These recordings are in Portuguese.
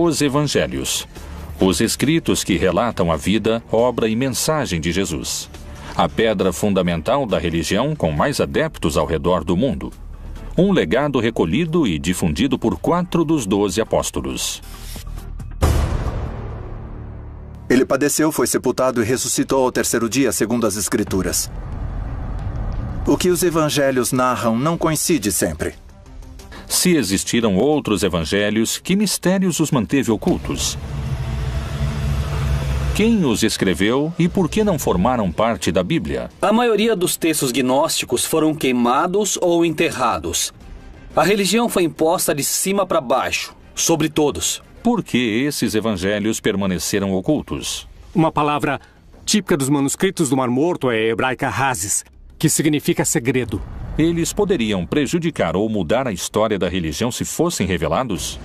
Os Evangelhos. Os escritos que relatam a vida, obra e mensagem de Jesus. A pedra fundamental da religião com mais adeptos ao redor do mundo. Um legado recolhido e difundido por 4 dos 12 apóstolos. Ele padeceu, foi sepultado e ressuscitou ao 3º dia, segundo as Escrituras. O que os evangelhos narram não coincide sempre. Se existiram outros evangelhos, que mistérios os manteve ocultos? Quem os escreveu e por que não formaram parte da Bíblia? A maioria dos textos gnósticos foram queimados ou enterrados. A religião foi imposta de cima para baixo, sobre todos. Por que esses evangelhos permaneceram ocultos? Uma palavra típica dos manuscritos do Mar Morto é hebraica hazes, que significa segredo. Eles poderiam prejudicar ou mudar a história da religião se fossem revelados?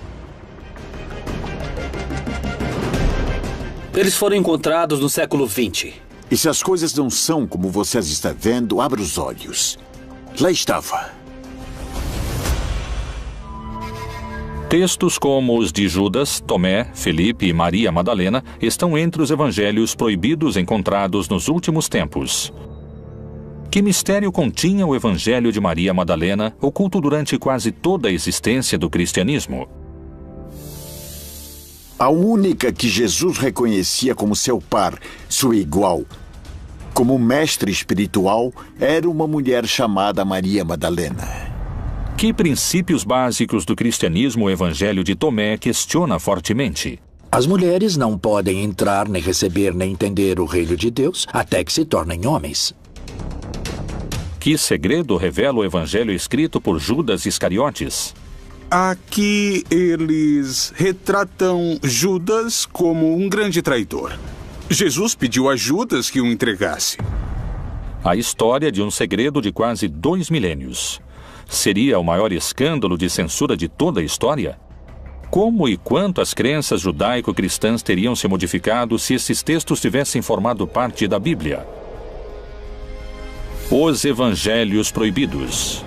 Eles foram encontrados no século XX. E se as coisas não são como vocês estão vendo, abra os olhos. Lá estava. Textos como os de Judas, Tomé, Felipe e Maria Madalena estão entre os evangelhos proibidos encontrados nos últimos tempos. Que mistério continha o evangelho de Maria Madalena, oculto durante quase toda a existência do cristianismo? A única que Jesus reconhecia como seu par, sua igual, como mestre espiritual, era uma mulher chamada Maria Madalena. Que princípios básicos do cristianismo o evangelho de Tomé questiona fortemente? As mulheres não podem entrar, nem receber, nem entender o reino de Deus até que se tornem homens. Que segredo revela o evangelho escrito por Judas Iscariotes? Aqui eles retratam Judas como um grande traidor. Jesus pediu a Judas que o entregasse. A história de um segredo de quase 2 milênios. Seria o maior escândalo de censura de toda a história? Como e quanto as crenças judaico-cristãs teriam se modificado se esses textos tivessem formado parte da Bíblia? Os Evangelhos Proibidos.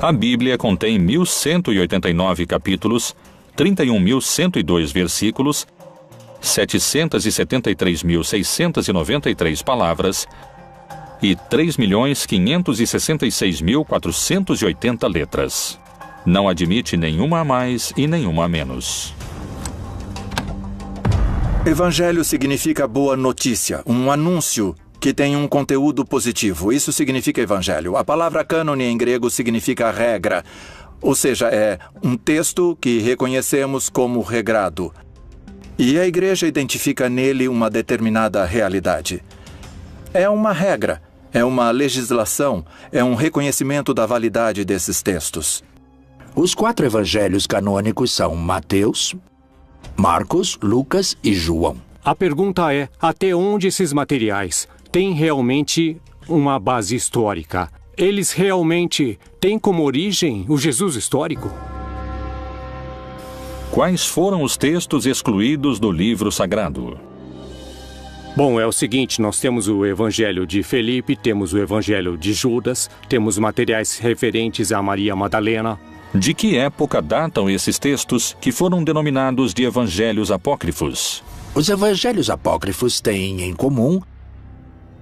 A Bíblia contém 1.189 capítulos, 31.102 versículos, 773.693 palavras e 3.566.480 letras. Não admite nenhuma a mais e nenhuma a menos. Evangelho significa boa notícia, um anúncio que tem um conteúdo positivo. Isso significa evangelho. A palavra cânone em grego significa regra, ou seja, é um texto que reconhecemos como regrado. E a igreja identifica nele uma determinada realidade. É uma regra, é uma legislação, é um reconhecimento da validade desses textos. Os 4 evangelhos canônicos são Mateus, Marcos, Lucas e João. A pergunta é, até onde esses materiais têm realmente uma base histórica? Eles realmente têm como origem o Jesus histórico? Quais foram os textos excluídos do livro sagrado? Bom, é o seguinte, nós temos o Evangelho de Felipe, temos o Evangelho de Judas, temos materiais referentes a Maria Madalena. De que época datam esses textos que foram denominados de evangelhos apócrifos? Os evangelhos apócrifos têm em comum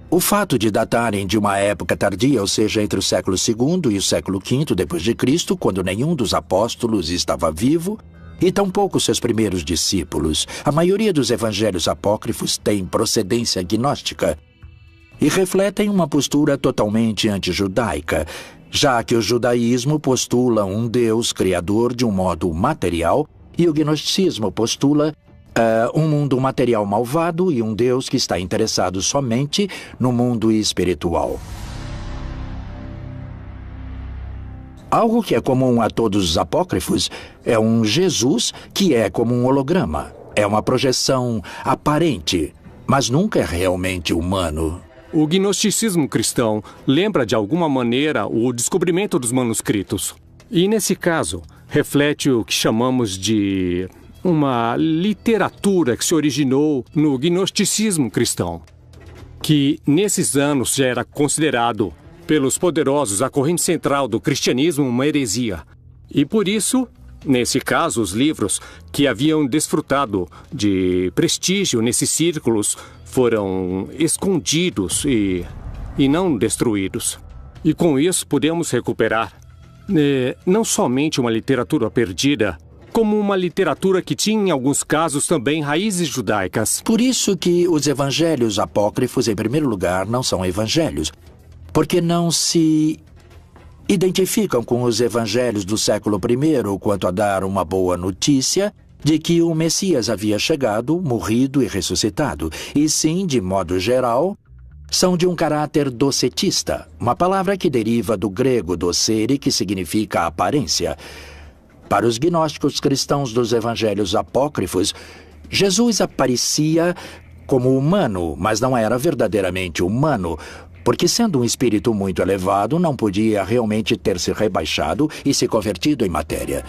o fato de datarem de uma época tardia, ou seja, entre o século II e o século V depois de Cristo, quando nenhum dos apóstolos estava vivo, e tampouco seus primeiros discípulos. A maioria dos evangelhos apócrifos tem procedência gnóstica e refletem uma postura totalmente antijudaica, já que o judaísmo postula um Deus criador de um modo material e o gnosticismo postula um mundo material malvado e um Deus que está interessado somente no mundo espiritual. Algo que é comum a todos os apócrifos é um Jesus que é como um holograma. É uma projeção aparente, mas nunca é realmente humano. O gnosticismo cristão lembra de alguma maneira o descobrimento dos manuscritos. E nesse caso, reflete o que chamamos de uma literatura que se originou no gnosticismo cristão, que nesses anos já era considerado pelos poderosos a corrente central do cristianismo uma heresia. E por isso, nesse caso, os livros que haviam desfrutado de prestígio nesses círculos foram escondidos e não destruídos. E com isso podemos recuperar não somente uma literatura perdida, como uma literatura que tinha, em alguns casos, também raízes judaicas. Por isso que os evangelhos apócrifos, em primeiro lugar, não são evangelhos, porque não se identificam com os evangelhos do século I quanto a dar uma boa notícia de que o Messias havia chegado, morrido e ressuscitado, e sim, de modo geral, são de um caráter docetista, uma palavra que deriva do grego docere, que significa aparência. Para os gnósticos cristãos dos evangelhos apócrifos, Jesus aparecia como humano, mas não era verdadeiramente humano, porque sendo um espírito muito elevado, não podia realmente ter se rebaixado e se convertido em matéria.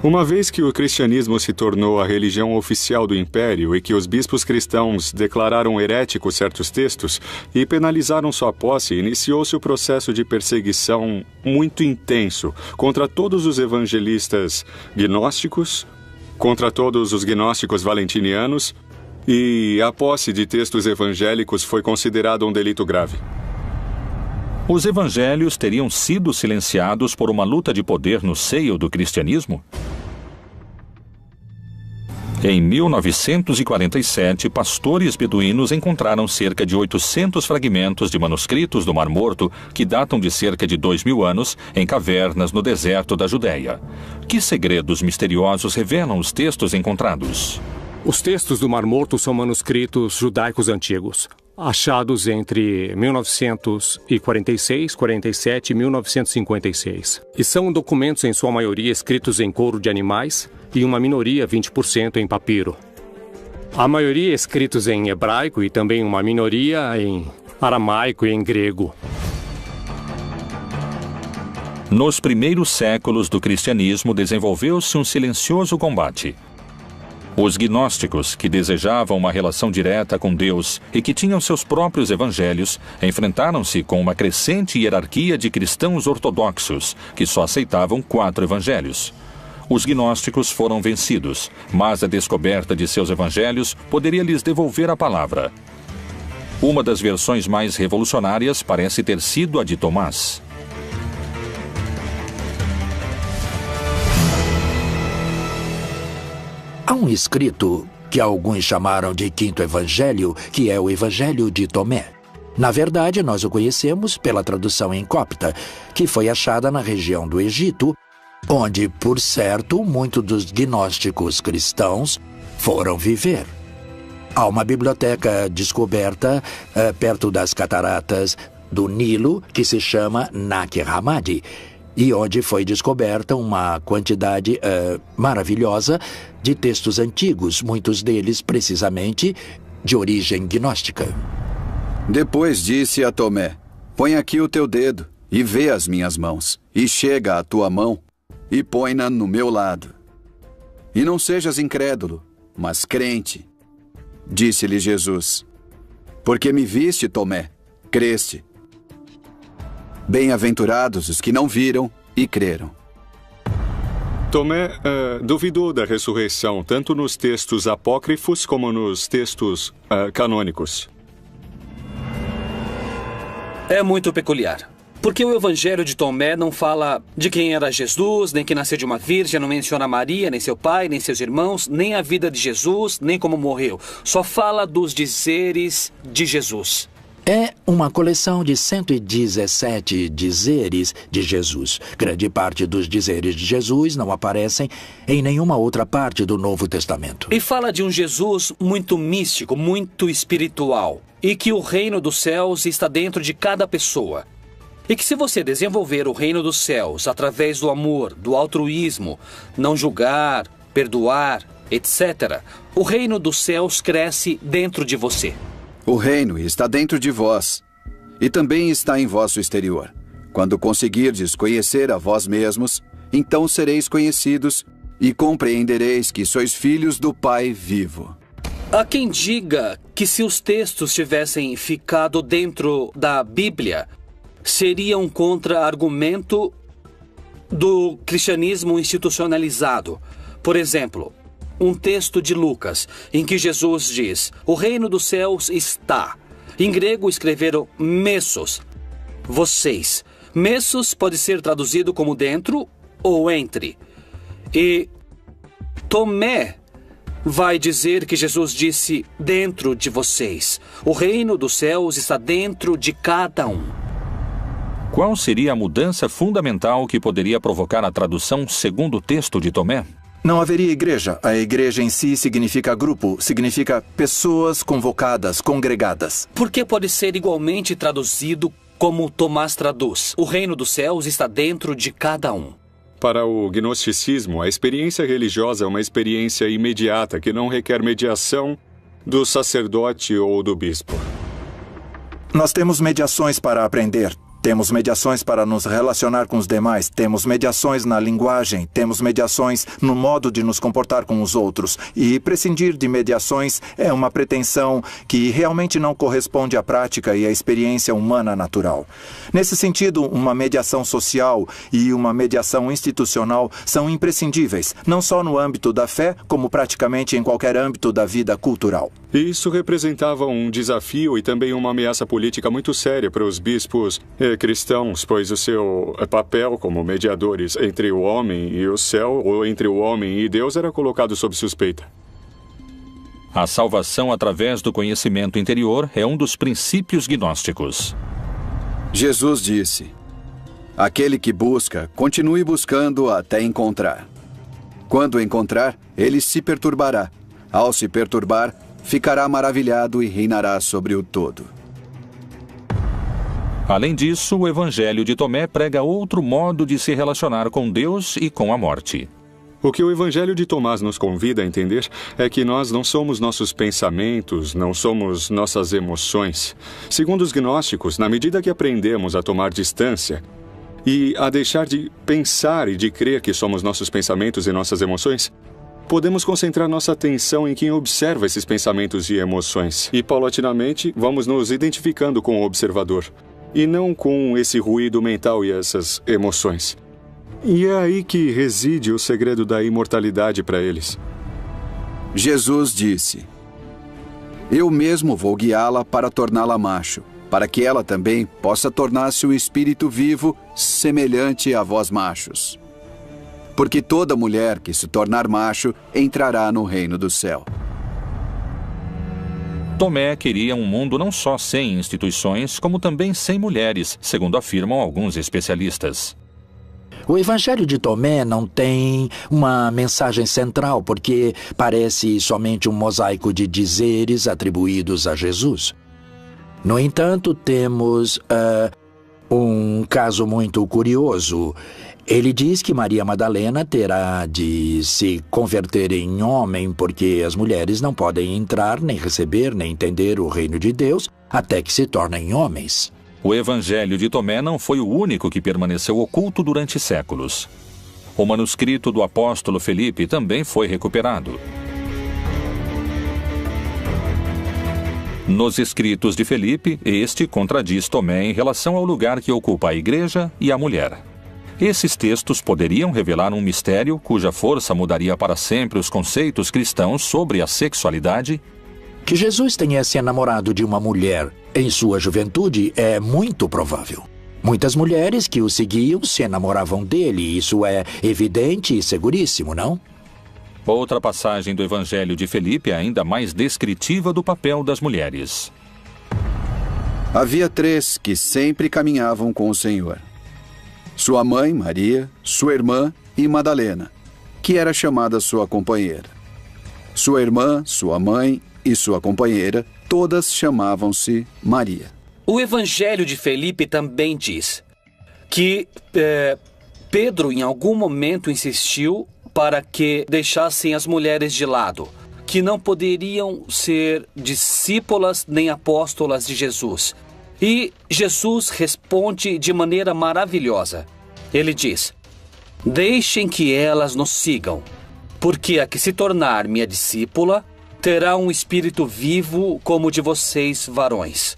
Uma vez que o cristianismo se tornou a religião oficial do império e que os bispos cristãos declararam heréticos certos textos e penalizaram sua posse, iniciou-se o processo de perseguição muito intenso contra todos os evangelistas gnósticos, contra todos os gnósticos valentinianos, e a posse de textos evangélicos foi considerada um delito grave. Os evangelhos teriam sido silenciados por uma luta de poder no seio do cristianismo? Em 1947, pastores beduínos encontraram cerca de 800 fragmentos de manuscritos do Mar Morto que datam de cerca de 2000 anos em cavernas no deserto da Judéia. Que segredos misteriosos revelam os textos encontrados? Os textos do Mar Morto são manuscritos judaicos antigos, achados entre 1946, 47 e 1956. E são documentos, em sua maioria, escritos em couro de animais e uma minoria, 20%, em papiro. A maioria escritos em hebraico e também uma minoria em aramaico e em grego. Nos primeiros séculos do cristianismo desenvolveu-se um silencioso combate. Os gnósticos, que desejavam uma relação direta com Deus e que tinham seus próprios evangelhos, enfrentaram-se com uma crescente hierarquia de cristãos ortodoxos, que só aceitavam 4 evangelhos. Os gnósticos foram vencidos, mas a descoberta de seus evangelhos poderia lhes devolver a palavra. Uma das versões mais revolucionárias parece ter sido a de Tomás. Há um escrito que alguns chamaram de Quinto Evangelho, que é o Evangelho de Tomé. Na verdade, nós o conhecemos pela tradução em copta, que foi achada na região do Egito, onde, por certo, muitos dos gnósticos cristãos foram viver. Há uma biblioteca descoberta perto das cataratas do Nilo, que se chama Nag Hammadi, e onde foi descoberta uma quantidade maravilhosa de textos antigos, muitos deles, precisamente, de origem gnóstica. Depois disse a Tomé: põe aqui o teu dedo e vê as minhas mãos, e chega a tua mão e põe-na no meu lado. E não sejas incrédulo, mas crente. Disse-lhe Jesus: porque me viste, Tomé, creste. Bem-aventurados os que não viram e creram. Tomé duvidou da ressurreição, tanto nos textos apócrifos como nos textos canônicos. É muito peculiar, porque o Evangelho de Tomé não fala de quem era Jesus, nem que nasceu de uma virgem, não menciona Maria, nem seu pai, nem seus irmãos, nem a vida de Jesus, nem como morreu. Só fala dos dizeres de Jesus. É uma coleção de 117 dizeres de Jesus. Grande parte dos dizeres de Jesus não aparecem em nenhuma outra parte do Novo Testamento. E fala de um Jesus muito místico, muito espiritual, e que o reino dos céus está dentro de cada pessoa. E que se você desenvolver o reino dos céus através do amor, do altruísmo, não julgar, perdoar, etc., o reino dos céus cresce dentro de você. O reino está dentro de vós, e também está em vosso exterior. Quando conseguirdes conhecer a vós mesmos, então sereis conhecidos e compreendereis que sois filhos do Pai vivo. Há quem diga que se os textos tivessem ficado dentro da Bíblia, seria um contra-argumento do cristianismo institucionalizado. Por exemplo, um texto de Lucas, em que Jesus diz: o reino dos céus está. Em grego escreveram mesos, vocês. Mesos pode ser traduzido como dentro ou entre. E Tomé vai dizer que Jesus disse dentro de vocês. O reino dos céus está dentro de cada um. Qual seria a mudança fundamental que poderia provocar a tradução segundo o texto de Tomé? Não haveria igreja. A igreja em si significa grupo, significa pessoas convocadas, congregadas. Por que pode ser igualmente traduzido como Tomás traduz? O reino dos céus está dentro de cada um. Para o gnosticismo, a experiência religiosa é uma experiência imediata que não requer mediação do sacerdote ou do bispo. Nós temos mediações para aprender. Temos mediações para nos relacionar com os demais, temos mediações na linguagem, temos mediações no modo de nos comportar com os outros. E prescindir de mediações é uma pretensão que realmente não corresponde à prática e à experiência humana natural. Nesse sentido, uma mediação social e uma mediação institucional são imprescindíveis, não só no âmbito da fé, como praticamente em qualquer âmbito da vida cultural. Isso representava um desafio e também uma ameaça política muito séria para os bispos cristãos, pois o seu papel como mediadores entre o homem e o céu, ou entre o homem e Deus, era colocado sob suspeita. A salvação através do conhecimento interior é um dos princípios gnósticos. Jesus disse: aquele que busca, continue buscando até encontrar. Quando encontrar, ele se perturbará. Ao se perturbar, ficará maravilhado e reinará sobre o todo. Além disso, o Evangelho de Tomé prega outro modo de se relacionar com Deus e com a morte. O que o Evangelho de Tomás nos convida a entender é que nós não somos nossos pensamentos, não somos nossas emoções. Segundo os gnósticos, na medida que aprendemos a tomar distância e a deixar de pensar e de crer que somos nossos pensamentos e nossas emoções, podemos concentrar nossa atenção em quem observa esses pensamentos e emoções. E, paulatinamente, vamos nos identificando com o observador, e não com esse ruído mental e essas emoções. E é aí que reside o segredo da imortalidade para eles. Jesus disse: eu mesmo vou guiá-la para torná-la macho, para que ela também possa tornar-se um espírito vivo semelhante a vós machos. Porque toda mulher que se tornar macho entrará no reino do céu. Tomé queria um mundo não só sem instituições, como também sem mulheres, segundo afirmam alguns especialistas. O Evangelho de Tomé não tem uma mensagem central, porque parece somente um mosaico de dizeres atribuídos a Jesus. No entanto, temos um caso muito curioso. Ele diz que Maria Madalena terá de se converter em homem porque as mulheres não podem entrar, nem receber, nem entender o reino de Deus até que se tornem homens. O Evangelho de Tomé não foi o único que permaneceu oculto durante séculos. O manuscrito do apóstolo Felipe também foi recuperado. Nos escritos de Felipe, este contradiz Tomé em relação ao lugar que ocupa a igreja e a mulher. Esses textos poderiam revelar um mistério cuja força mudaria para sempre os conceitos cristãos sobre a sexualidade. Que Jesus tenha se enamorado de uma mulher em sua juventude é muito provável. Muitas mulheres que o seguiam se enamoravam dele, isso é evidente e seguríssimo, não? Outra passagem do Evangelho de Felipe é ainda mais descritiva do papel das mulheres. Havia 3 que sempre caminhavam com o Senhor: sua mãe, Maria, sua irmã e Madalena, que era chamada sua companheira. Sua irmã, sua mãe e sua companheira, todas chamavam-se Maria. O Evangelho de Felipe também diz que Pedro, em algum momento, insistiu para que deixassem as mulheres de lado, que não poderiam ser discípulas nem apóstolas de Jesus. E Jesus responde de maneira maravilhosa. Ele diz: deixem que elas nos sigam, porque a que se tornar minha discípula terá um espírito vivo como o de vocês, varões.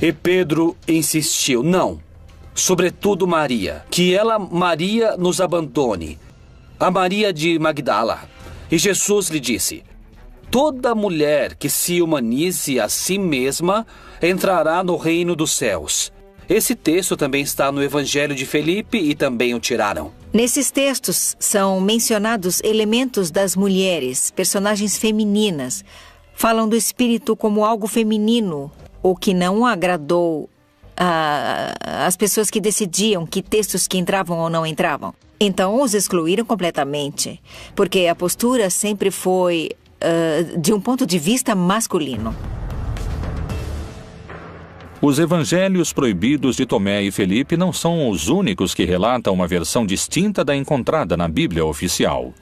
E Pedro insistiu, não, sobretudo Maria, que Maria nos abandone, a Maria de Magdala. E Jesus lhe disse, toda mulher que se humanize a si mesma entrará no reino dos céus. Esse texto também está no Evangelho de Felipe e também o tiraram. Nesses textos são mencionados elementos das mulheres, personagens femininas. Falam do espírito como algo feminino, o que não agradou às pessoas que decidiam que textos que entravam ou não entravam. Então os excluíram completamente, porque a postura sempre foi de um ponto de vista masculino. Os evangelhos proibidos de Tomé e Felipe não são os únicos que relatam uma versão distinta da encontrada na Bíblia oficial.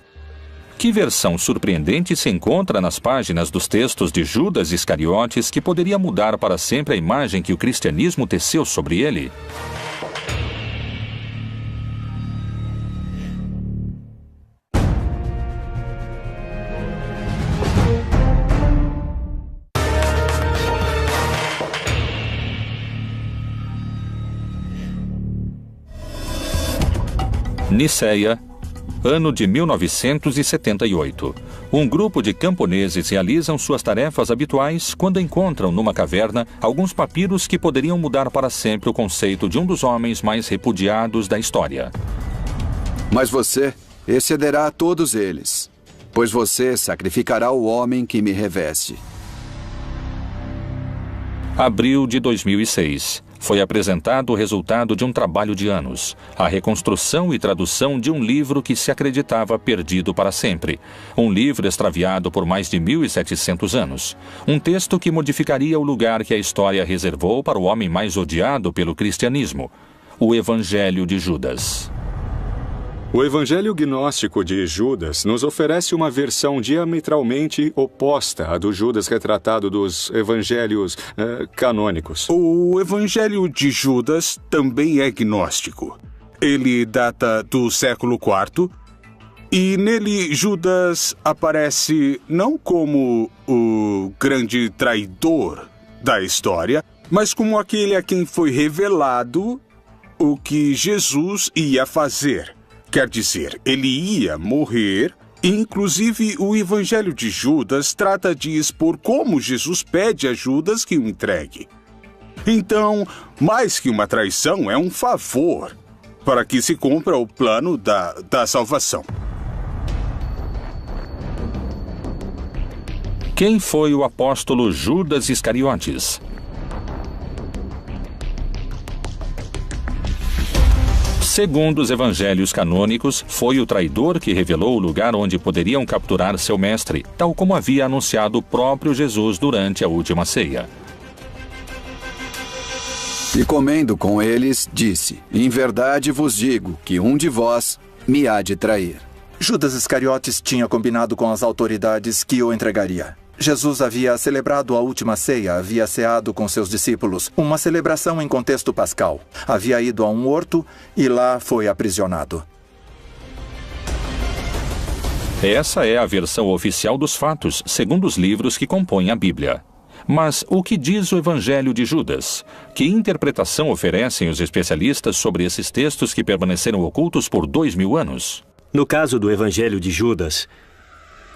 Que versão surpreendente se encontra nas páginas dos textos de Judas Iscariotes que poderia mudar para sempre a imagem que o cristianismo teceu sobre ele? Niceia, ano de 1978. Um grupo de camponeses realizam suas tarefas habituais quando encontram numa caverna alguns papiros que poderiam mudar para sempre o conceito de um dos homens mais repudiados da história. Mas você excederá a todos eles, pois você sacrificará o homem que me reveste. Abril de 2006. Foi apresentado o resultado de um trabalho de anos, a reconstrução e tradução de um livro que se acreditava perdido para sempre. Um livro extraviado por mais de 1.700 anos. Um texto que modificaria o lugar que a história reservou para o homem mais odiado pelo cristianismo, o Evangelho de Judas. O Evangelho Gnóstico de Judas nos oferece uma versão diametralmente oposta à do Judas retratado dos evangelhos canônicos. O Evangelho de Judas também é gnóstico. Ele data do século IV e nele Judas aparece não como o grande traidor da história, mas como aquele a quem foi revelado o que Jesus ia fazer. Quer dizer, ele ia morrer. Inclusive, o Evangelho de Judas trata de expor como Jesus pede a Judas que o entregue. Então, mais que uma traição, é um favor para que se cumpra o plano da salvação. Quem foi o apóstolo Judas Iscariotes? Segundo os evangelhos canônicos, foi o traidor que revelou o lugar onde poderiam capturar seu mestre, tal como havia anunciado o próprio Jesus durante a última ceia. E comendo com eles, disse: em verdade vos digo que um de vós me há de trair. Judas Iscariotes tinha combinado com as autoridades que o entregaria. Jesus havia celebrado a última ceia, havia ceado com seus discípulos, uma celebração em contexto pascal. Havia ido a um horto e lá foi aprisionado. Essa é a versão oficial dos fatos, segundo os livros que compõem a Bíblia. Mas o que diz o Evangelho de Judas? Que interpretação oferecem os especialistas sobre esses textos que permaneceram ocultos por 2000 anos? No caso do Evangelho de Judas,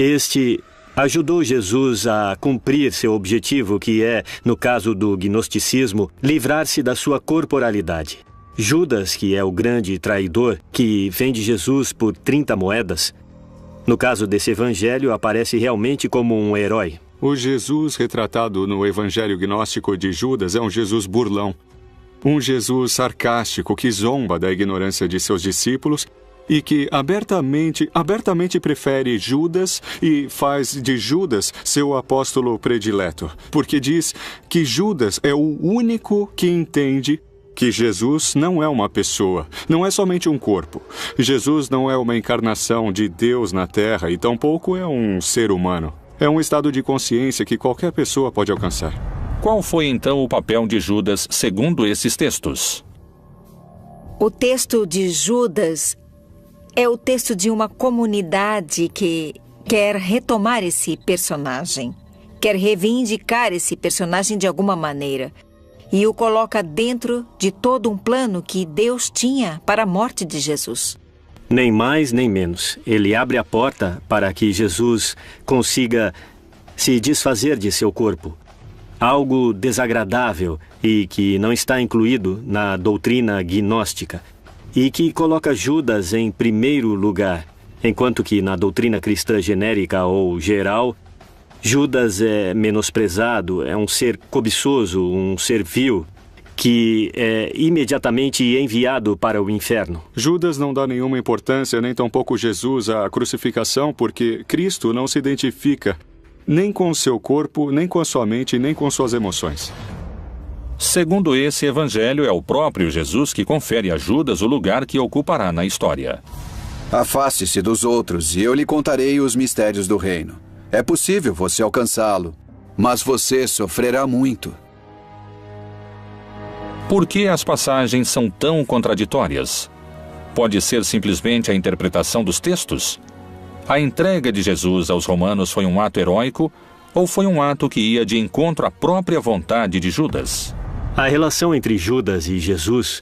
este ajudou Jesus a cumprir seu objetivo, que é, no caso do gnosticismo, livrar-se da sua corporalidade. Judas, que é o grande traidor, que vende Jesus por 30 moedas, no caso desse evangelho, aparece realmente como um herói. O Jesus retratado no Evangelho Gnóstico de Judas é um Jesus burlão. Um Jesus sarcástico que zomba da ignorância de seus discípulos e que abertamente prefere Judas e faz de Judas seu apóstolo predileto, porque diz que Judas é o único que entende que Jesus não é uma pessoa, não é somente um corpo. Jesus não é uma encarnação de Deus na Terra e tampouco é um ser humano. É um estado de consciência que qualquer pessoa pode alcançar. Qual foi então o papel de Judas segundo esses textos? O texto de Judas é o texto de uma comunidade que quer retomar esse personagem, quer reivindicar esse personagem de alguma maneira e o coloca dentro de todo um plano que Deus tinha para a morte de Jesus. Nem mais nem menos. Ele abre a porta para que Jesus consiga se desfazer de seu corpo. Algo desagradável e que não está incluído na doutrina gnóstica e que coloca Judas em primeiro lugar, enquanto que na doutrina cristã genérica ou geral, Judas é menosprezado, é um ser cobiçoso, um ser vil, que é imediatamente enviado para o inferno. Judas não dá nenhuma importância, nem tampouco Jesus, à crucificação, porque Cristo não se identifica nem com o seu corpo, nem com a sua mente, nem com suas emoções. Segundo esse evangelho, é o próprio Jesus que confere a Judas o lugar que ocupará na história. Afaste-se dos outros e eu lhe contarei os mistérios do reino. É possível você alcançá-lo, mas você sofrerá muito. Por que as passagens são tão contraditórias? Pode ser simplesmente a interpretação dos textos? A entrega de Jesus aos romanos foi um ato heróico ou foi um ato que ia de encontro à própria vontade de Judas? A relação entre Judas e Jesus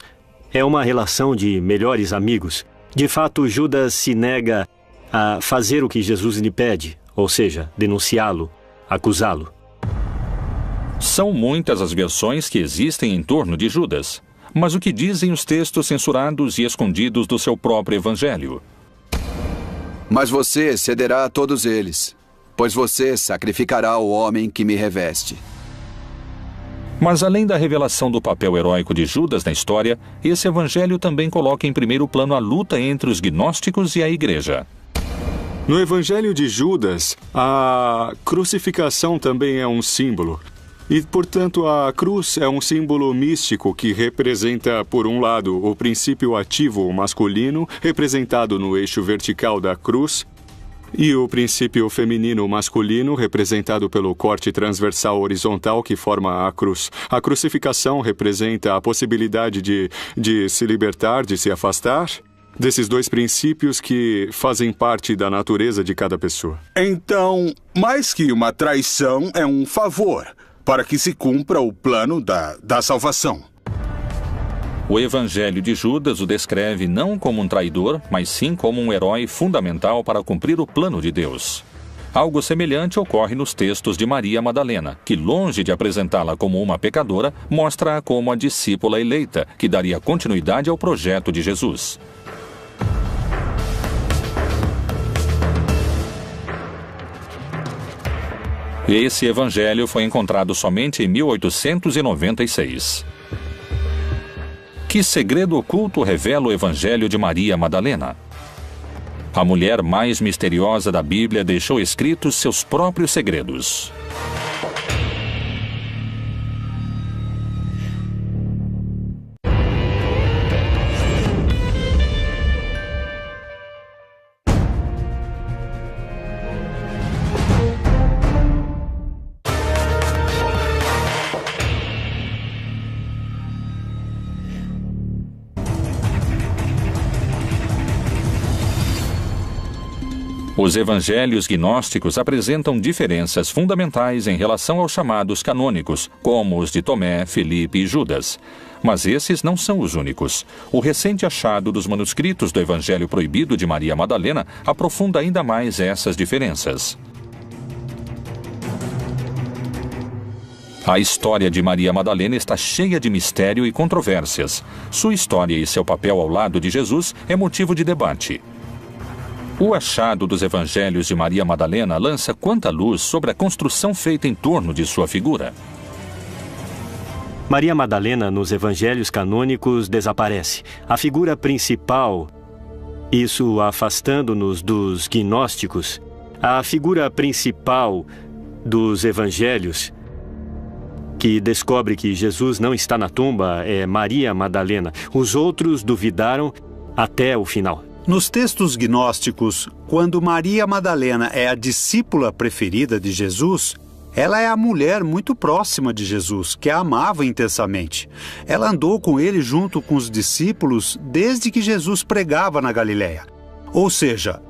é uma relação de melhores amigos. De fato, Judas se nega a fazer o que Jesus lhe pede, ou seja, denunciá-lo, acusá-lo. São muitas as versões que existem em torno de Judas. Mas o que dizem os textos censurados e escondidos do seu próprio evangelho? Mas você cederá a todos eles, pois você sacrificará o homem que me reveste. Mas além da revelação do papel heróico de Judas na história, esse evangelho também coloca em primeiro plano a luta entre os gnósticos e a igreja. No evangelho de Judas, a crucificação também é um símbolo. E, portanto, a cruz é um símbolo místico que representa, por um lado, o princípio ativo masculino, representado no eixo vertical da cruz, e o princípio feminino masculino, representado pelo corte transversal horizontal que forma a cruz. A crucificação representa a possibilidade de se libertar, de se afastar desses dois princípios que fazem parte da natureza de cada pessoa. Então, mais que uma traição, é um favor para que se cumpra o plano da salvação. O evangelho de Judas o descreve não como um traidor, mas sim como um herói fundamental para cumprir o plano de Deus. Algo semelhante ocorre nos textos de Maria Madalena, que, longe de apresentá-la como uma pecadora, mostra-a como a discípula eleita, que daria continuidade ao projeto de Jesus. Esse evangelho foi encontrado somente em 1896. Que segredo oculto revela o evangelho de Maria Madalena? A mulher mais misteriosa da Bíblia deixou escritos seus próprios segredos. Os evangelhos gnósticos apresentam diferenças fundamentais em relação aos chamados canônicos, como os de Tomé, Filipe e Judas. Mas esses não são os únicos. O recente achado dos manuscritos do Evangelho Proibido de Maria Madalena aprofunda ainda mais essas diferenças. A história de Maria Madalena está cheia de mistério e controvérsias. Sua história e seu papel ao lado de Jesus é motivo de debate. O achado dos evangelhos de Maria Madalena lança quanta luz sobre a construção feita em torno de sua figura. Maria Madalena, nos evangelhos canônicos, desaparece. A figura principal, isso afastando-nos dos gnósticos, a figura principal dos evangelhos, que descobre que Jesus não está na tumba, é Maria Madalena. Os outros duvidaram até o final. Nos textos gnósticos, quando Maria Madalena é a discípula preferida de Jesus, ela é a mulher muito próxima de Jesus, que a amava intensamente. Ela andou com ele junto com os discípulos desde que Jesus pregava na Galileia. Ou seja,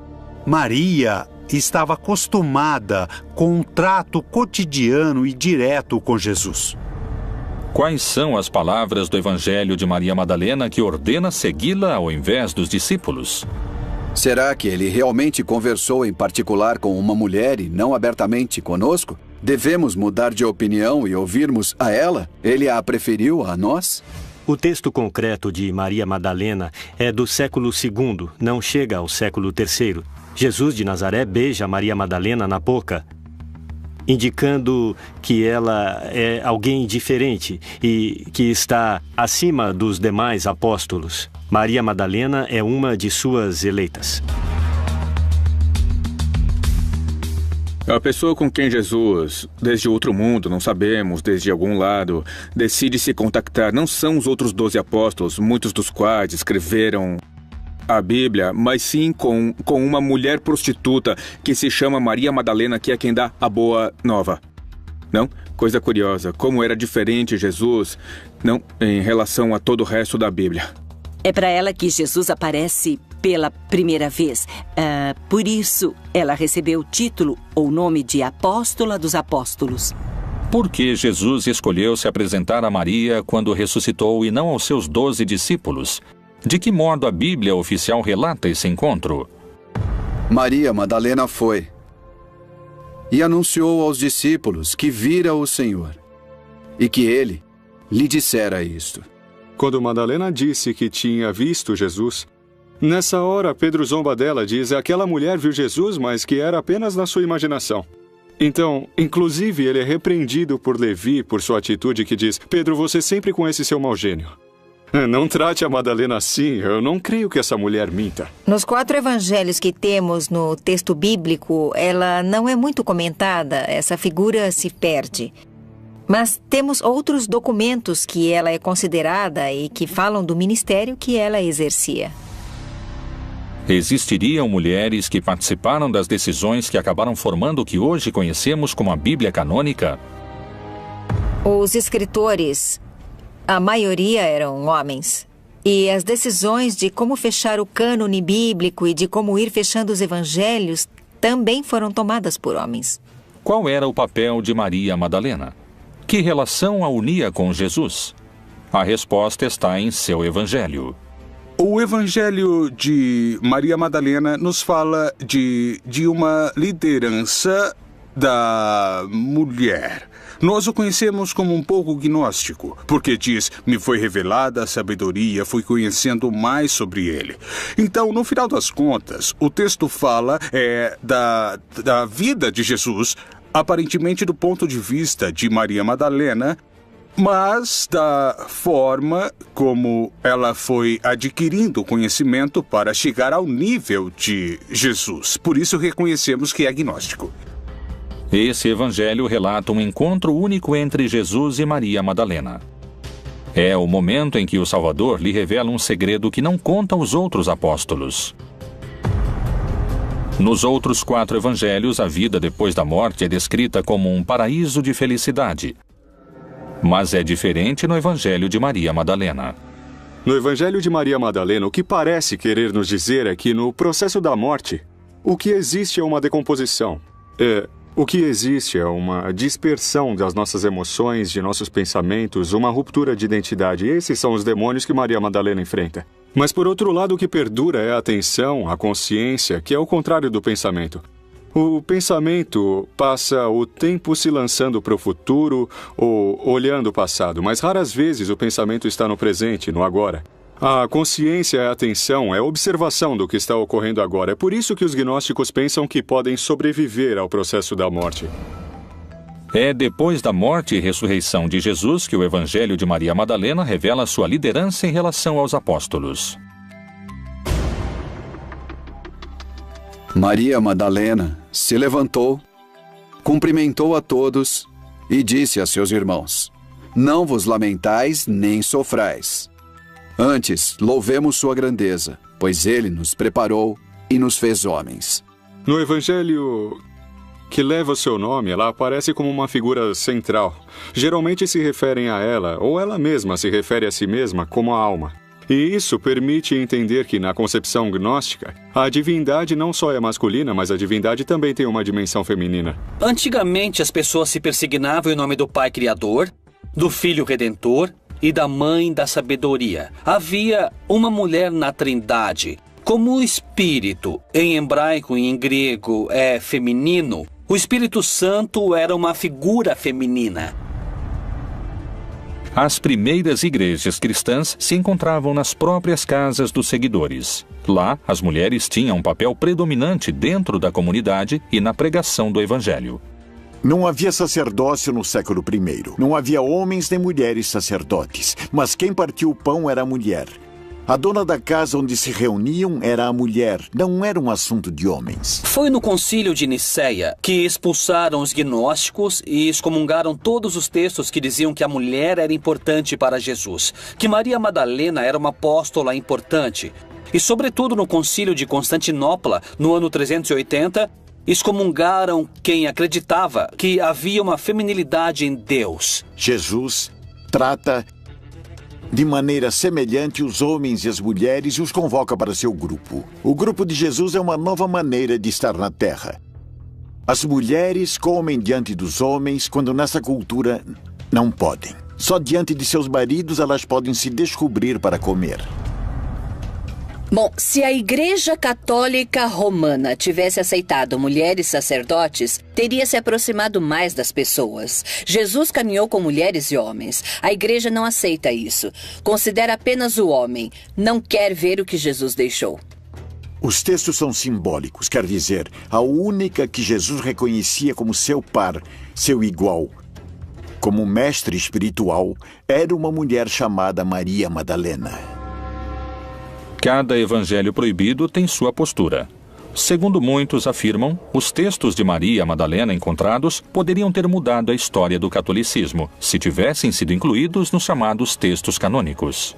Maria estava acostumada com um trato cotidiano e direto com Jesus. Quais são as palavras do Evangelho de Maria Madalena que ordena segui-la ao invés dos discípulos? Será que ele realmente conversou em particular com uma mulher e não abertamente conosco? Devemos mudar de opinião e ouvirmos a ela? Ele a preferiu a nós? O texto concreto de Maria Madalena é do século II, não chega ao século III. Jesus de Nazaré beija Maria Madalena na boca, indicando que ela é alguém diferente e que está acima dos demais apóstolos. Maria Madalena é uma de suas eleitas. A pessoa com quem Jesus, desde outro mundo, não sabemos, desde algum lado, decide se contactar não são os outros 12 apóstolos, muitos dos quais escreveram a Bíblia, mas sim com uma mulher prostituta que se chama Maria Madalena, que é quem dá a boa nova. Não? Coisa curiosa, como era diferente Jesus, não, em relação a todo o resto da Bíblia. É para ela que Jesus aparece pela primeira vez. Por isso, ela recebeu o título ou nome de Apóstola dos Apóstolos. Por que Jesus escolheu se apresentar a Maria quando ressuscitou e não aos seus 12 discípulos? De que modo a Bíblia oficial relata esse encontro? Maria Madalena foi e anunciou aos discípulos que vira o Senhor e que ele lhe dissera isto. Quando Madalena disse que tinha visto Jesus, nessa hora Pedro zomba dela, diz: aquela mulher viu Jesus, mas que era apenas na sua imaginação. Então, inclusive, ele é repreendido por Levi por sua atitude que diz: Pedro, você sempre com esse seu mau gênio. Não trate a Madalena assim, eu não creio que essa mulher minta. Nos 4 evangelhos que temos no texto bíblico, ela não é muito comentada, essa figura se perde. Mas temos outros documentos que ela é considerada e que falam do ministério que ela exercia. Existiriam mulheres que participaram das decisões que acabaram formando o que hoje conhecemos como a Bíblia canônica? Os escritores, a maioria eram homens. E as decisões de como fechar o cânone bíblico e de como ir fechando os evangelhos também foram tomadas por homens. Qual era o papel de Maria Madalena? Que relação a unia com Jesus? A resposta está em seu evangelho. O Evangelho de Maria Madalena nos fala de uma liderança da mulher. Nós o conhecemos como um pouco gnóstico, porque diz: me foi revelada a sabedoria, fui conhecendo mais sobre ele. Então, no final das contas, o texto fala da vida de Jesus, aparentemente do ponto de vista de Maria Madalena, mas da forma como ela foi adquirindo conhecimento para chegar ao nível de Jesus. Por isso reconhecemos que é agnóstico. Esse evangelho relata um encontro único entre Jesus e Maria Madalena. É o momento em que o Salvador lhe revela um segredo que não conta aos outros apóstolos. Nos outros 4 evangelhos, a vida depois da morte é descrita como um paraíso de felicidade. Mas é diferente no Evangelho de Maria Madalena. No Evangelho de Maria Madalena, o que parece querer nos dizer é que no processo da morte, o que existe é uma decomposição. O que existe é uma dispersão das nossas emoções, de nossos pensamentos, uma ruptura de identidade. Esses são os demônios que Maria Madalena enfrenta. Mas, por outro lado, o que perdura é a atenção, a consciência, que é o contrário do pensamento. O pensamento passa o tempo se lançando para o futuro ou olhando o passado, mas raras vezes o pensamento está no presente, no agora. A consciência é a atenção, é a observação do que está ocorrendo agora. É por isso que os gnósticos pensam que podem sobreviver ao processo da morte. É depois da morte e ressurreição de Jesus que o Evangelho de Maria Madalena revela sua liderança em relação aos apóstolos. Maria Madalena se levantou, cumprimentou a todos e disse a seus irmãos: não vos lamentais nem sofrais. Antes, louvemos sua grandeza, pois ele nos preparou e nos fez homens. No Evangelho que leva o seu nome, ela aparece como uma figura central. Geralmente se referem a ela, ou ela mesma se refere a si mesma como a alma. E isso permite entender que, na concepção gnóstica, a divindade não só é masculina, mas a divindade também tem uma dimensão feminina. Antigamente, as pessoas se persignavam em nome do Pai Criador, do Filho Redentor e da Mãe da Sabedoria. Havia uma mulher na Trindade. Como o Espírito, em hebraico e em grego, é feminino, o Espírito Santo era uma figura feminina. As primeiras igrejas cristãs se encontravam nas próprias casas dos seguidores. Lá, as mulheres tinham um papel predominante dentro da comunidade e na pregação do Evangelho. Não havia sacerdócio no século I. Não havia homens nem mulheres sacerdotes, mas quem partiu o pão era a mulher. A dona da casa onde se reuniam era a mulher, não era um assunto de homens. Foi no concílio de Nicéia que expulsaram os gnósticos e excomungaram todos os textos que diziam que a mulher era importante para Jesus, que Maria Madalena era uma apóstola importante. E sobretudo no concílio de Constantinopla, no ano 380, excomungaram quem acreditava que havia uma feminilidade em Deus. Jesus trata de maneira semelhante os homens e as mulheres e os convoca para seu grupo. O grupo de Jesus é uma nova maneira de estar na Terra. As mulheres comem diante dos homens quando nessa cultura não podem. Só diante de seus maridos elas podem se descobrir para comer. Bom, se a Igreja Católica Romana tivesse aceitado mulheres sacerdotes, teria se aproximado mais das pessoas. Jesus caminhou com mulheres e homens. A Igreja não aceita isso. Considera apenas o homem. Não quer ver o que Jesus deixou. Os textos são simbólicos, quer dizer, a única que Jesus reconhecia como seu par, seu igual, como mestre espiritual, era uma mulher chamada Maria Madalena. Cada evangelho proibido tem sua postura. Segundo muitos afirmam, os textos de Maria Madalena encontrados poderiam ter mudado a história do catolicismo, se tivessem sido incluídos nos chamados textos canônicos.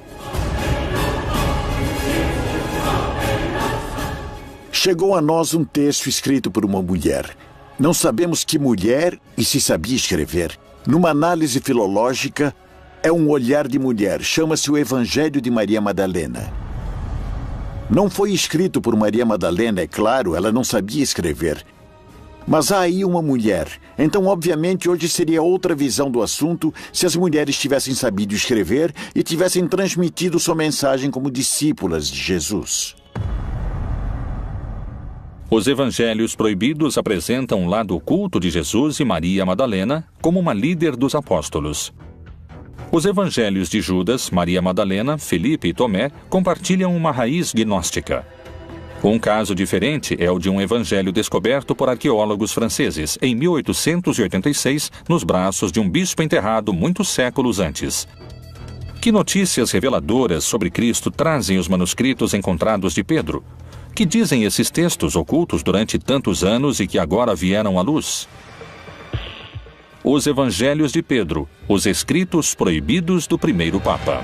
Chegou a nós um texto escrito por uma mulher. Não sabemos que mulher e se sabia escrever. Numa análise filológica, é um olhar de mulher. Chama-se o Evangelho de Maria Madalena. Não foi escrito por Maria Madalena, é claro, ela não sabia escrever. Mas há aí uma mulher. Então, obviamente, hoje seria outra visão do assunto se as mulheres tivessem sabido escrever e tivessem transmitido sua mensagem como discípulas de Jesus. Os evangelhos proibidos apresentam o lado oculto de Jesus e Maria Madalena como uma líder dos apóstolos. Os evangelhos de Judas, Maria Madalena, Felipe e Tomé compartilham uma raiz gnóstica. Um caso diferente é o de um evangelho descoberto por arqueólogos franceses em 1886, nos braços de um bispo enterrado muitos séculos antes. Que notícias reveladoras sobre Cristo trazem os manuscritos encontrados de Pedro? Que dizem esses textos ocultos durante tantos anos e que agora vieram à luz? Os Evangelhos de Pedro, os escritos proibidos do primeiro Papa.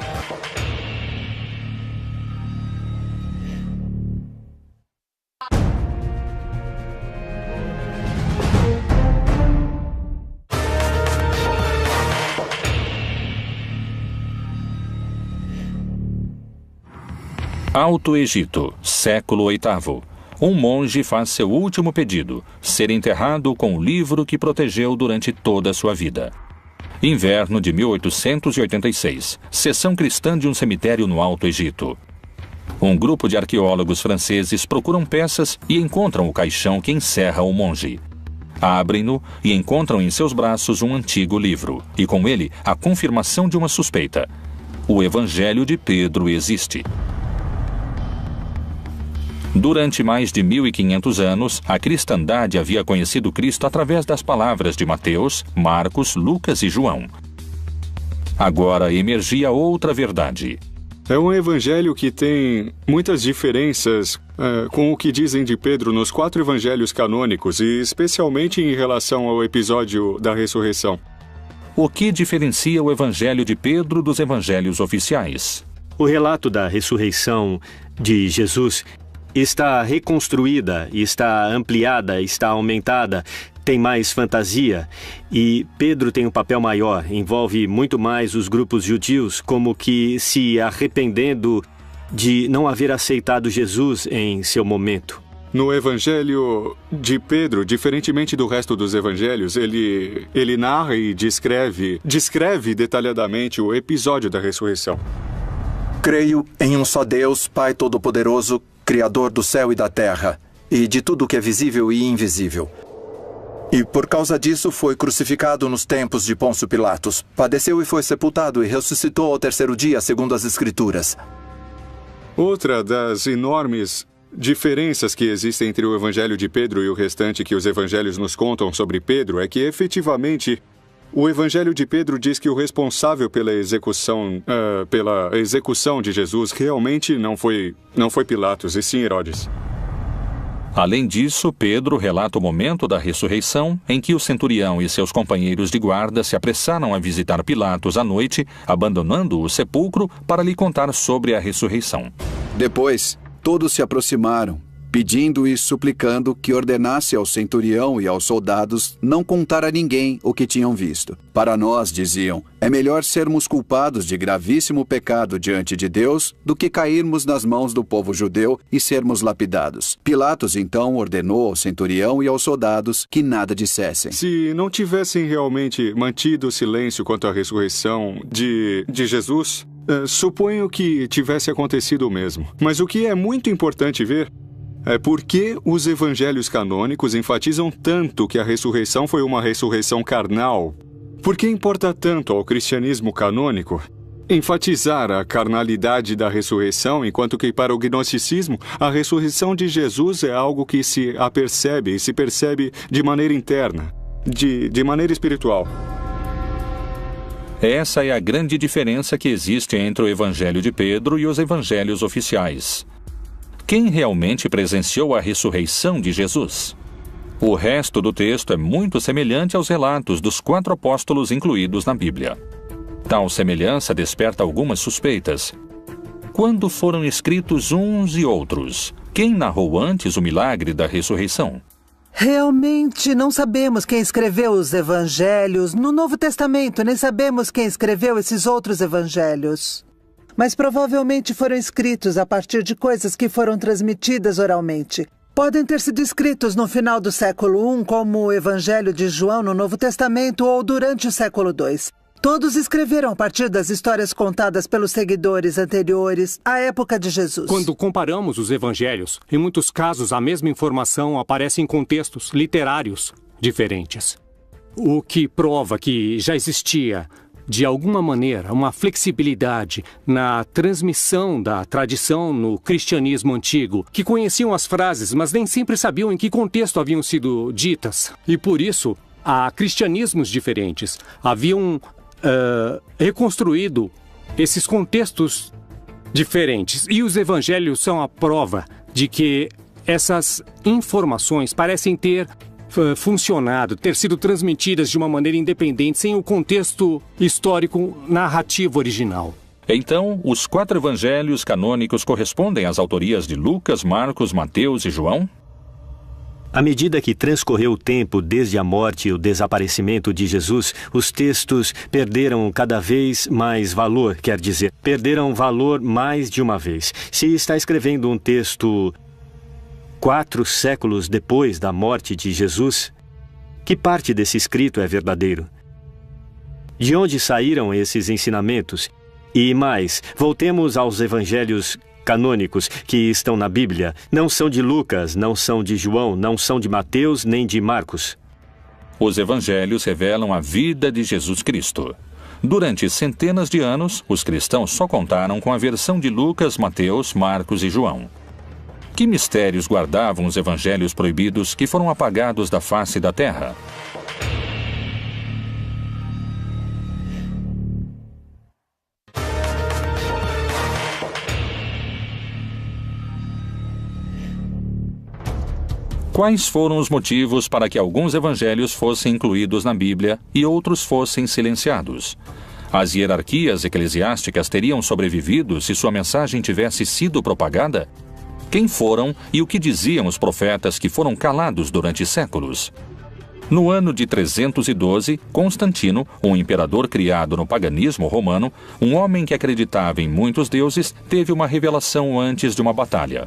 Alto Egito, século VIII. Um monge faz seu último pedido, ser enterrado com o livro que protegeu durante toda a sua vida. Inverno de 1886, sessão cristã de um cemitério no Alto Egito. Um grupo de arqueólogos franceses procuram peças e encontram o caixão que encerra o monge. Abrem-no e encontram em seus braços um antigo livro, e com ele a confirmação de uma suspeita. O Evangelho de Pedro existe. Durante mais de 1500 anos, a cristandade havia conhecido Cristo através das palavras de Mateus, Marcos, Lucas e João. Agora emergia outra verdade. É um evangelho que tem muitas diferenças com o que dizem de Pedro nos 4 evangelhos canônicos, e especialmente em relação ao episódio da ressurreição. O que diferencia o evangelho de Pedro dos evangelhos oficiais? O relato da ressurreição de Jesus está reconstruída, está ampliada, está aumentada, tem mais fantasia, e Pedro tem um papel maior, envolve muito mais os grupos judius, como que se arrependendo de não haver aceitado Jesus em seu momento. No Evangelho de Pedro, diferentemente do resto dos evangelhos, ele narra e descreve detalhadamente o episódio da ressurreição. Creio em um só Deus, Pai Todo-Poderoso, Criador do céu e da terra, e de tudo que é visível e invisível. E por causa disso foi crucificado nos tempos de Pôncio Pilatos. Padeceu e foi sepultado e ressuscitou ao terceiro dia, segundo as Escrituras. Outra das enormes diferenças que existem entre o Evangelho de Pedro e o restante que os evangelhos nos contam sobre Pedro é que, efetivamente, o Evangelho de Pedro diz que o responsável pela execução de Jesus realmente não foi Pilatos, e sim Herodes. Além disso, Pedro relata o momento da ressurreição em que o centurião e seus companheiros de guarda se apressaram a visitar Pilatos à noite, abandonando o sepulcro para lhe contar sobre a ressurreição. Depois, todos se aproximaram, pedindo e suplicando que ordenasse ao centurião e aos soldados não contar a ninguém o que tinham visto. Para nós, diziam, é melhor sermos culpados de gravíssimo pecado diante de Deus do que cairmos nas mãos do povo judeu e sermos lapidados. Pilatos, então, ordenou ao centurião e aos soldados que nada dissessem. Se não tivessem realmente mantido silêncio quanto à ressurreição de Jesus, suponho que tivesse acontecido o mesmo. Mas o que é muito importante ver é por que os evangelhos canônicos enfatizam tanto que a ressurreição foi uma ressurreição carnal. Por que importa tanto ao cristianismo canônico enfatizar a carnalidade da ressurreição, enquanto que para o gnosticismo a ressurreição de Jesus é algo que se apercebe e se percebe de maneira interna, de maneira espiritual. Essa é a grande diferença que existe entre o Evangelho de Pedro e os evangelhos oficiais. Quem realmente presenciou a ressurreição de Jesus? O resto do texto é muito semelhante aos relatos dos 4 apóstolos incluídos na Bíblia. Tal semelhança desperta algumas suspeitas. Quando foram escritos uns e outros? Quem narrou antes o milagre da ressurreição? Realmente não sabemos quem escreveu os evangelhos no Novo Testamento, nem sabemos quem escreveu esses outros evangelhos. Mas provavelmente foram escritos a partir de coisas que foram transmitidas oralmente. Podem ter sido escritos no final do século I, como o Evangelho de João no Novo Testamento, ou durante o século II. Todos escreveram a partir das histórias contadas pelos seguidores anteriores à época de Jesus. Quando comparamos os evangelhos, em muitos casos a mesma informação aparece em contextos literários diferentes. O que prova que já existia, de alguma maneira, uma flexibilidade na transmissão da tradição no cristianismo antigo, que conheciam as frases, mas nem sempre sabiam em que contexto haviam sido ditas. E por isso, há cristianismos diferentes. Haviam reconstruído esses contextos diferentes. E os evangelhos são a prova de que essas informações parecem ter funcionado, ter sido transmitidas de uma maneira independente, sem o contexto histórico narrativo original. Então, os 4 evangelhos canônicos correspondem às autorias de Lucas, Marcos, Mateus e João? À medida que transcorreu o tempo desde a morte e o desaparecimento de Jesus, os textos perderam cada vez mais valor, quer dizer, perderam valor mais de uma vez. Se está escrevendo um texto 4 séculos depois da morte de Jesus, que parte desse escrito é verdadeiro? De onde saíram esses ensinamentos? E mais, voltemos aos evangelhos canônicos que estão na Bíblia. Não são de Lucas, não são de João, não são de Mateus nem de Marcos. Os evangelhos revelam a vida de Jesus Cristo. Durante centenas de anos, os cristãos só contaram com a versão de Lucas, Mateus, Marcos e João. Que mistérios guardavam os evangelhos proibidos que foram apagados da face da terra? Quais foram os motivos para que alguns evangelhos fossem incluídos na Bíblia e outros fossem silenciados? As hierarquias eclesiásticas teriam sobrevivido se sua mensagem tivesse sido propagada? Quem foram e o que diziam os profetas que foram calados durante séculos? No ano de 312, Constantino, um imperador criado no paganismo romano, um homem que acreditava em muitos deuses, teve uma revelação antes de uma batalha.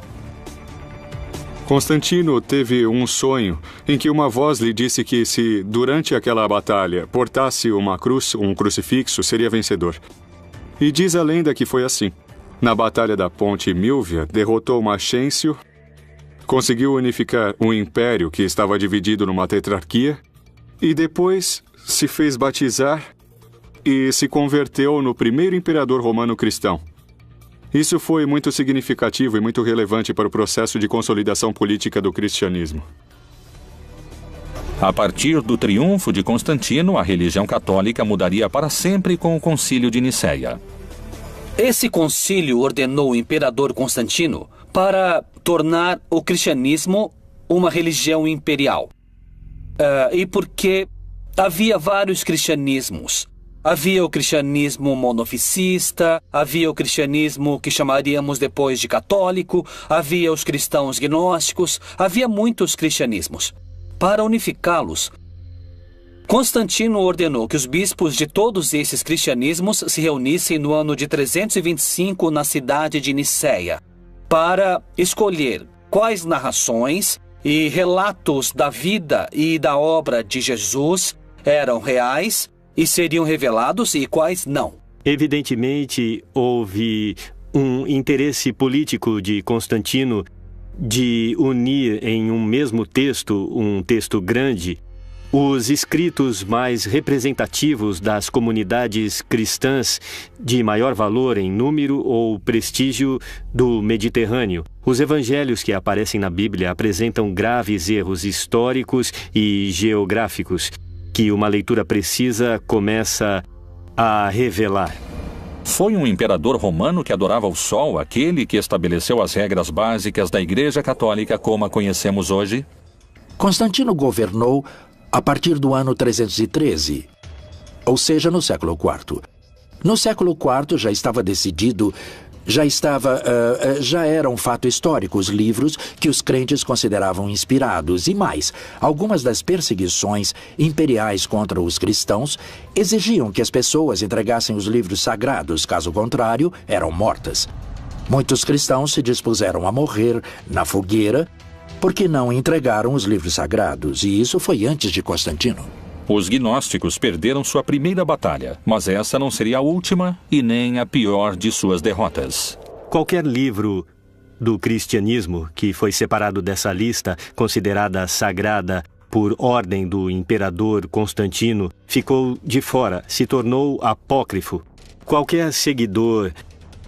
Constantino teve um sonho em que uma voz lhe disse que se, durante aquela batalha, portasse uma cruz, um crucifixo, seria vencedor. E diz a lenda que foi assim. Na batalha da Ponte Milvia, derrotou Maxêncio, conseguiu unificar um império que estava dividido numa tetrarquia e depois se fez batizar e se converteu no primeiro imperador romano cristão. Isso foi muito significativo e muito relevante para o processo de consolidação política do cristianismo. A partir do triunfo de Constantino, a religião católica mudaria para sempre com o Concílio de Nicéia. Esse concílio ordenou o imperador Constantino para tornar o cristianismo uma religião imperial. E porque havia vários cristianismos. Havia o cristianismo monofisista, havia o cristianismo que chamaríamos depois de católico, havia os cristãos gnósticos, havia muitos cristianismos. Para unificá-los, Constantino ordenou que os bispos de todos esses cristianismos se reunissem no ano de 325 na cidade de Nicéia, para escolher quais narrações e relatos da vida e da obra de Jesus eram reais e seriam revelados e quais não. Evidentemente, houve um interesse político de Constantino de unir em um mesmo texto, um texto grande, os escritos mais representativos das comunidades cristãs de maior valor em número ou prestígio do Mediterrâneo. Os evangelhos que aparecem na Bíblia apresentam graves erros históricos e geográficos que uma leitura precisa começa a revelar. Foi um imperador romano que adorava o sol, aquele que estabeleceu as regras básicas da Igreja Católica como a conhecemos hoje? Constantino governou a partir do ano 313, ou seja, no século IV. No século IV já estava decidido, já era um fato histórico os livros que os crentes consideravam inspirados. E mais, algumas das perseguições imperiais contra os cristãos exigiam que as pessoas entregassem os livros sagrados, caso contrário, eram mortas. Muitos cristãos se dispuseram a morrer na fogueira porque não entregaram os livros sagrados, e isso foi antes de Constantino. Os gnósticos perderam sua primeira batalha, mas essa não seria a última e nem a pior de suas derrotas. Qualquer livro do cristianismo que foi separado dessa lista, considerada sagrada por ordem do imperador Constantino, ficou de fora, se tornou apócrifo. Qualquer seguidor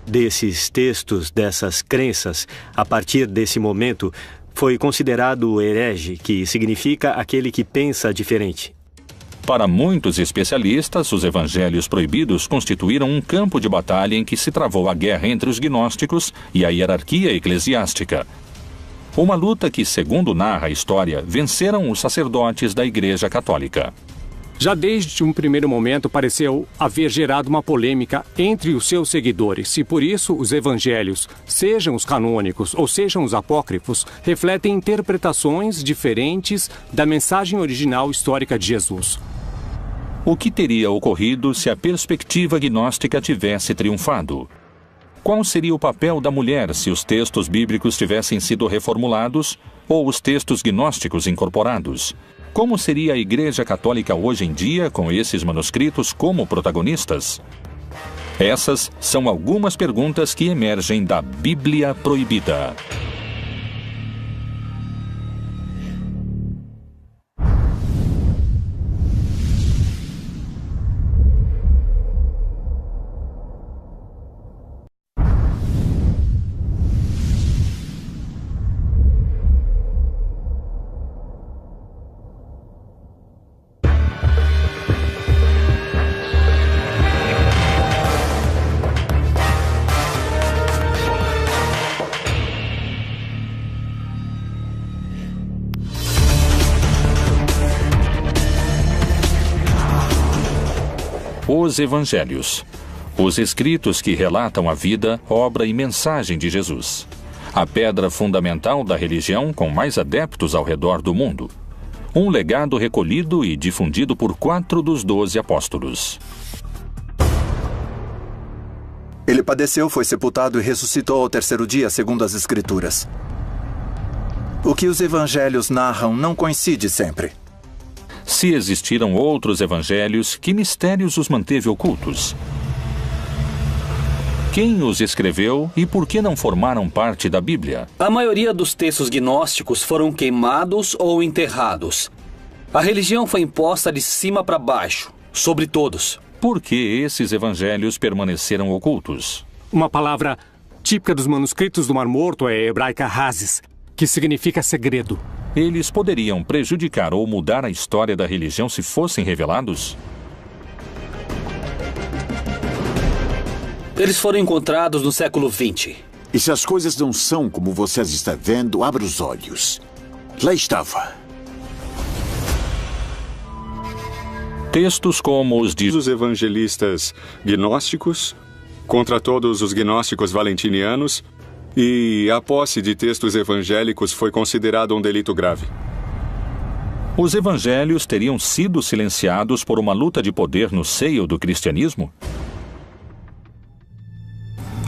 desses textos, dessas crenças, a partir desse momento, foi considerado herege, que significa aquele que pensa diferente. Para muitos especialistas, os evangelhos proibidos constituíram um campo de batalha em que se travou a guerra entre os gnósticos e a hierarquia eclesiástica. Uma luta que, segundo narra a história, venceram os sacerdotes da Igreja Católica. Já desde um primeiro momento pareceu haver gerado uma polêmica entre os seus seguidores, e por isso os evangelhos, sejam os canônicos ou sejam os apócrifos, refletem interpretações diferentes da mensagem original histórica de Jesus. O que teria ocorrido se a perspectiva gnóstica tivesse triunfado? Qual seria o papel da mulher se os textos bíblicos tivessem sido reformulados ou os textos gnósticos incorporados? Como seria a Igreja Católica hoje em dia com esses manuscritos como protagonistas? Essas são algumas perguntas que emergem da Bíblia Proibida. Os Evangelhos. Os escritos que relatam a vida, obra e mensagem de Jesus. A pedra fundamental da religião com mais adeptos ao redor do mundo. Um legado recolhido e difundido por 4 dos 12 apóstolos. Ele padeceu, foi sepultado e ressuscitou ao 3º dia, segundo as Escrituras. O que os evangelhos narram não coincide sempre. Se existiram outros evangelhos, que mistérios os manteve ocultos? Quem os escreveu e por que não formaram parte da Bíblia? A maioria dos textos gnósticos foram queimados ou enterrados. A religião foi imposta de cima para baixo, sobre todos. Por que esses evangelhos permaneceram ocultos? Uma palavra típica dos manuscritos do Mar Morto é hebraica hazes, que significa segredo. Eles poderiam prejudicar ou mudar a história da religião se fossem revelados? Eles foram encontrados no século XX. E se as coisas não são como vocês estão vendo, abra os olhos. Lá estava. Textos como os de os evangelistas gnósticos, contra todos os gnósticos valentinianos, e a posse de textos evangélicos foi considerado um delito grave. Os evangelhos teriam sido silenciados por uma luta de poder no seio do cristianismo?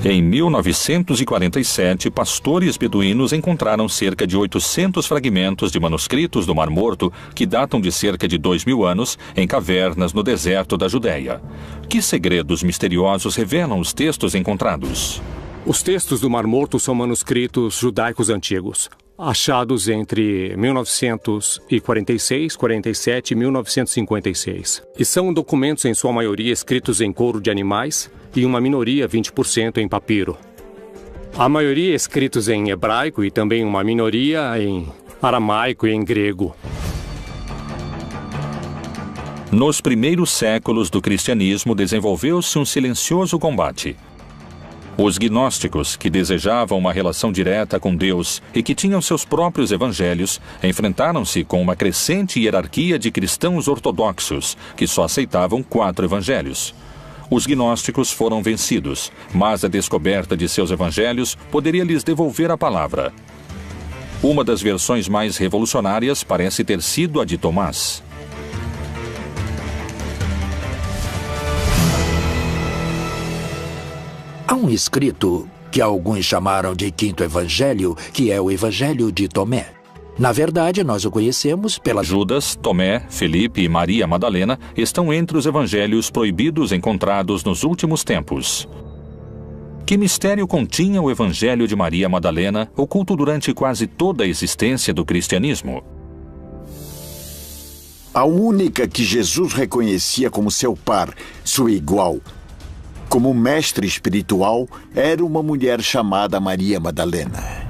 Em 1947, pastores beduínos encontraram cerca de 800 fragmentos de manuscritos do Mar Morto que datam de cerca de 2000 anos em cavernas no deserto da Judéia. Que segredos misteriosos revelam os textos encontrados? Os textos do Mar Morto são manuscritos judaicos antigos, achados entre 1946, 47 e 1956. E são documentos, em sua maioria, escritos em couro de animais e uma minoria, 20%, em papiro. A maioria escritos em hebraico e também uma minoria em aramaico e em grego. Nos primeiros séculos do cristianismo desenvolveu-se um silencioso combate. Os gnósticos, que desejavam uma relação direta com Deus e que tinham seus próprios evangelhos, enfrentaram-se com uma crescente hierarquia de cristãos ortodoxos, que só aceitavam 4 evangelhos. Os gnósticos foram vencidos, mas a descoberta de seus evangelhos poderia lhes devolver a palavra. Uma das versões mais revolucionárias parece ter sido a de Tomás. Há um escrito que alguns chamaram de Quinto Evangelho, que é o Evangelho de Tomé. Na verdade, nós o conhecemos pela... Judas, Tomé, Felipe e Maria Madalena estão entre os evangelhos proibidos encontrados nos últimos tempos. Que mistério continha o Evangelho de Maria Madalena, oculto durante quase toda a existência do cristianismo? A única que Jesus reconhecia como seu par, sua igual, como mestre espiritual, era uma mulher chamada Maria Madalena.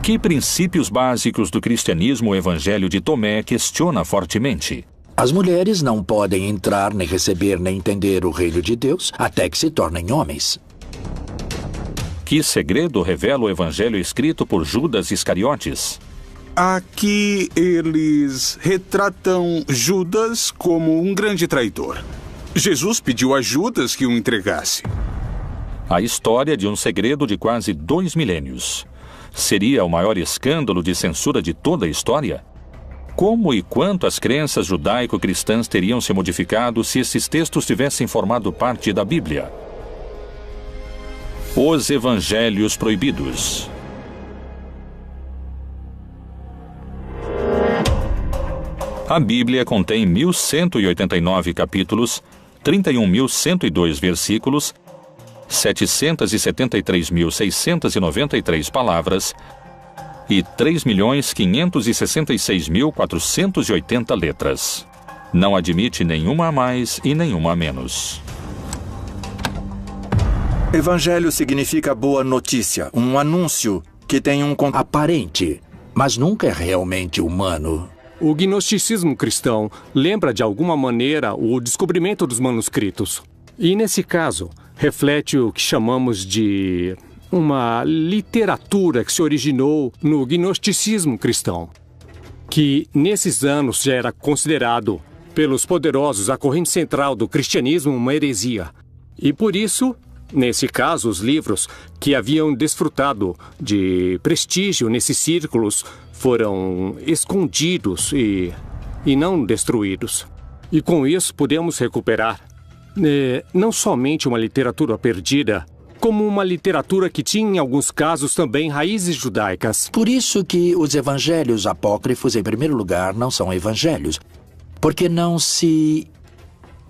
Que princípios básicos do cristianismo o Evangelho de Tomé questiona fortemente? As mulheres não podem entrar, nem receber, nem entender o reino de Deus até que se tornem homens. Que segredo revela o Evangelho escrito por Judas Iscariotes? Aqui eles retratam Judas como um grande traidor. Jesus pediu a Judas que o entregasse. A história de um segredo de quase 2 milênios. Seria o maior escândalo de censura de toda a história? Como e quanto as crenças judaico-cristãs teriam se modificado se esses textos tivessem formado parte da Bíblia? Os Evangelhos Proibidos. A Bíblia contém 1.189 capítulos, 31.102 versículos, 773.693 palavras e 3.566.480 letras. Não admite nenhuma a mais e nenhuma a menos. Evangelho significa boa notícia, um anúncio que tem um... Aparente, mas nunca é realmente humano. O gnosticismo cristão lembra de alguma maneira o descobrimento dos manuscritos. E nesse caso, reflete o que chamamos de uma literatura que se originou no gnosticismo cristão, que nesses anos já era considerado pelos poderosos a corrente central do cristianismo uma heresia. E por isso, nesse caso, os livros que haviam desfrutado de prestígio nesses círculos foram escondidos e e não destruídos. E com isso podemos recuperar não somente uma literatura perdida, como uma literatura que tinha, em alguns casos, também raízes judaicas. Por isso que os evangelhos apócrifos, em primeiro lugar, não são evangelhos, porque não se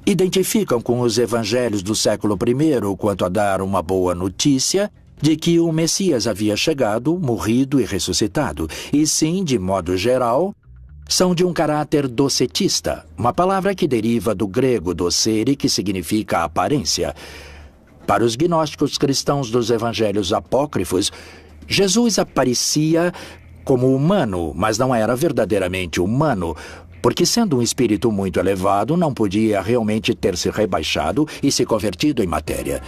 identificam com os evangelhos do século I quanto a dar uma boa notícia de que o Messias havia chegado, morrido e ressuscitado, e sim, de modo geral, são de um caráter docetista, uma palavra que deriva do grego docere, que significa aparência. Para os gnósticos cristãos dos evangelhos apócrifos, Jesus aparecia como humano, mas não era verdadeiramente humano, porque, sendo um espírito muito elevado, não podia realmente ter se rebaixado e se convertido em matéria.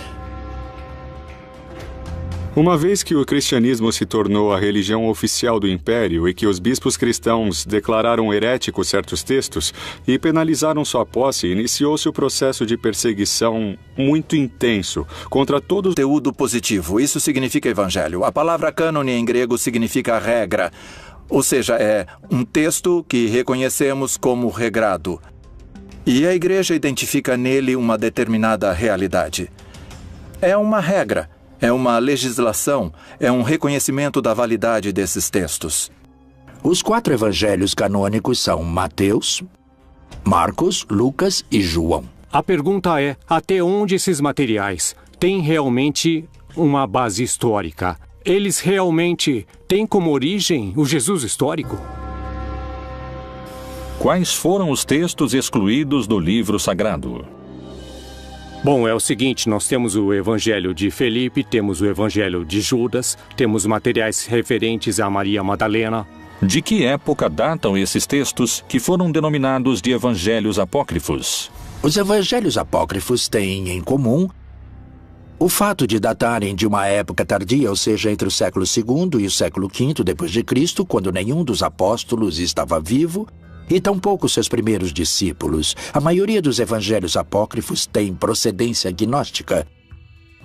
Uma vez que o cristianismo se tornou a religião oficial do Império e que os bispos cristãos declararam heréticos certos textos e penalizaram sua posse, iniciou-se o processo de perseguição muito intenso contra todo conteúdo positivo. Isso significa evangelho. A palavra cânone em grego significa regra, ou seja, é um texto que reconhecemos como regrado. E a igreja identifica nele uma determinada realidade. É uma regra. É uma legislação, é um reconhecimento da validade desses textos. Os 4 evangelhos canônicos são Mateus, Marcos, Lucas e João. A pergunta é, até onde esses materiais têm realmente uma base histórica? Eles realmente têm como origem o Jesus histórico? Quais foram os textos excluídos do livro sagrado? Bom, é o seguinte, nós temos o Evangelho de Felipe, temos o Evangelho de Judas, temos materiais referentes a Maria Madalena. De que época datam esses textos que foram denominados de evangelhos apócrifos? Os evangelhos apócrifos têm em comum o fato de datarem de uma época tardia, ou seja, entre o século II e o século V depois de Cristo, quando nenhum dos apóstolos estava vivo, e tampouco seus primeiros discípulos. A maioria dos evangelhos apócrifos tem procedência gnóstica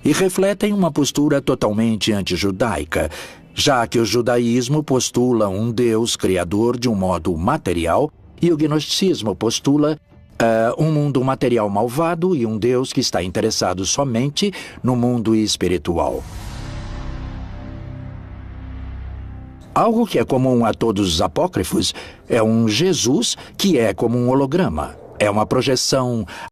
e refletem uma postura totalmente antijudaica, já que o judaísmo postula um Deus criador de um modo material e o gnosticismo postula um mundo material malvado e um Deus que está interessado somente no mundo espiritual. Algo que é comum a todos os apócrifos é um Jesus que é como um holograma. É uma projeção